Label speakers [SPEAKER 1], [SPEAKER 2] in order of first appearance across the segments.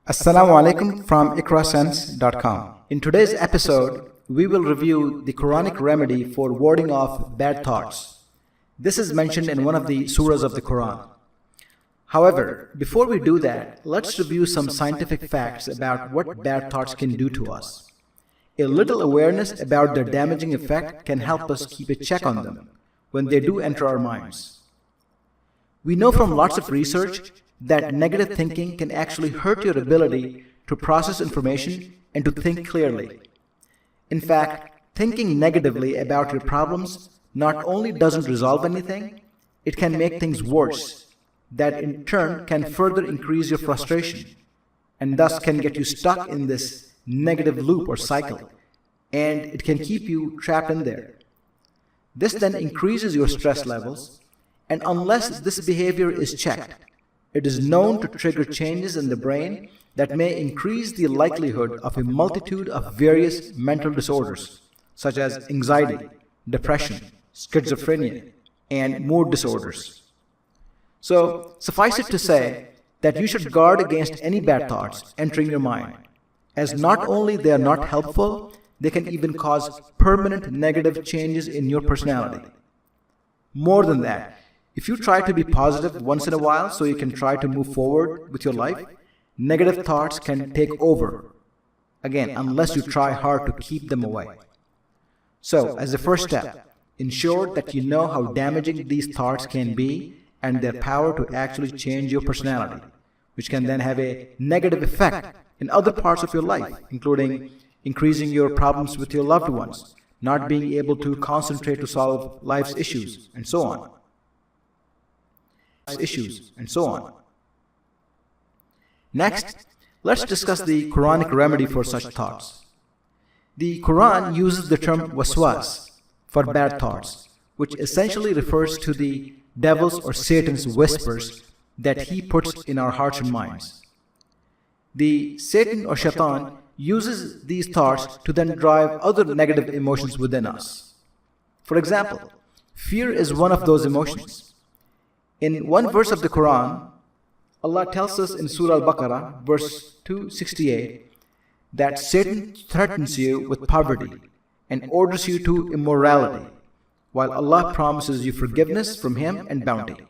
[SPEAKER 1] Assalamu alaikum from IqraSense.com. In today's episode, we will review the Quranic remedy for warding off bad thoughts. This is mentioned in one of the surahs of the Quran. However, before we do that, let's review some scientific facts about what bad thoughts can do to us. A little awareness about their damaging effect can help us keep a check on them when they do enter our minds. We know from lots of research that negative thinking can actually hurt your ability to process information and to think clearly. In fact, thinking negatively about your problems not only doesn't resolve anything, it can make things worse, that in turn can further increase your frustration, and thus can get you stuck in this negative loop or cycle, and it can keep you trapped in there. This then increases your stress levels, and unless this behavior is checked, it is known to trigger changes in the brain that may increase the likelihood of a multitude of various mental disorders, such as anxiety, depression, schizophrenia, and mood disorders. So, suffice it to say that you should guard against any bad thoughts entering your mind, as not only they are not helpful, they can even cause permanent negative changes in your personality. More than that, if you try to be positive once in a while so you can try to move forward with your life, negative thoughts can take over, again, unless you try hard to keep them away. So, as a first step, ensure that you know how damaging these thoughts can be and their power to actually change your personality, which can then have a negative effect in other parts of your life, including increasing your problems with your loved ones, not being able to concentrate to solve life's issues, and so on. Next, let's discuss the Quranic remedy for such thoughts. The Quran uses the term Waswas for bad thoughts, which essentially refers to the devil's or Satan's whispers that he puts in our hearts and minds. The Satan or Shaitan uses these thoughts to then drive other negative emotions within us. For example, fear is one of those emotions. In one verse of the Quran, Allah tells us in Surah Al-Baqarah, verse 268, that Satan threatens you with poverty and orders you to immorality, while Allah promises you forgiveness from Him and bounty.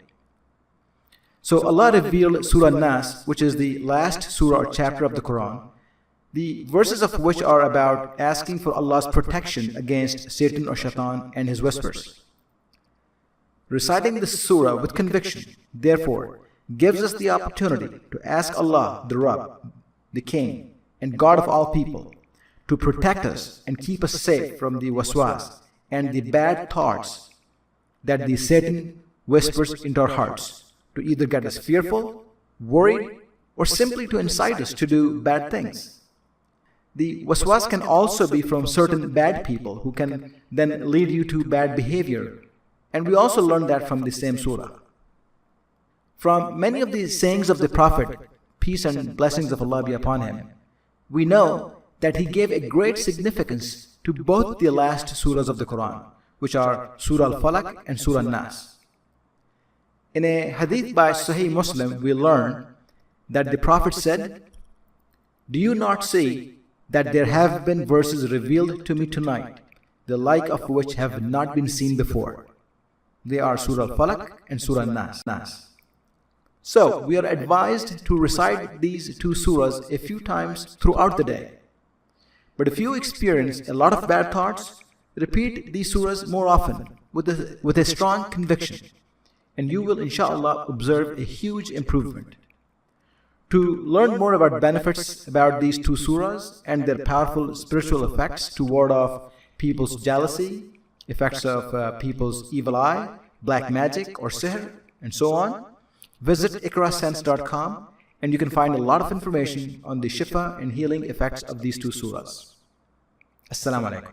[SPEAKER 1] So Allah revealed Surah An-Naas, which is the last surah or chapter of the Quran, the verses of which are about asking for Allah's protection against Satan or Shaitan and his whispers. Reciting this surah with conviction, therefore, gives us the opportunity to ask Allah, the Rabb, the King, and God of all people, to protect us and keep us safe from the waswas and the bad thoughts that the Satan whispers into our hearts, to either get us fearful, worried, or simply to incite us to do bad things. The waswas can also be from certain bad people who can then lead you to bad behavior. And we also learned that from the same surah. From many of the sayings of the Prophet, peace and blessings of Allah be upon him, we know that he gave a great significance to both the last surahs of the Quran, which are Surah Al-Falaq and Surah An-Naas. In a hadith by Sahih Muslim, we learn that the Prophet said, "Do you not see that there have been verses revealed to me tonight, the like of which have not been seen before? They are Surah Al-Falaq and Surah An-Naas." So, we are advised to recite these two surahs a few times throughout the day. But if you experience a lot of bad thoughts, repeat these surahs more often with a strong conviction, and you will inshallah observe a huge improvement. To learn more about benefits about these two surahs and their powerful spiritual effects to ward off people's jealousy, effects of people's evil eye, black magic or sihr, and so on, visit IqraSense.com, and you can find a lot of information on the shifa and healing effects of these two surahs. Assalamu alaikum.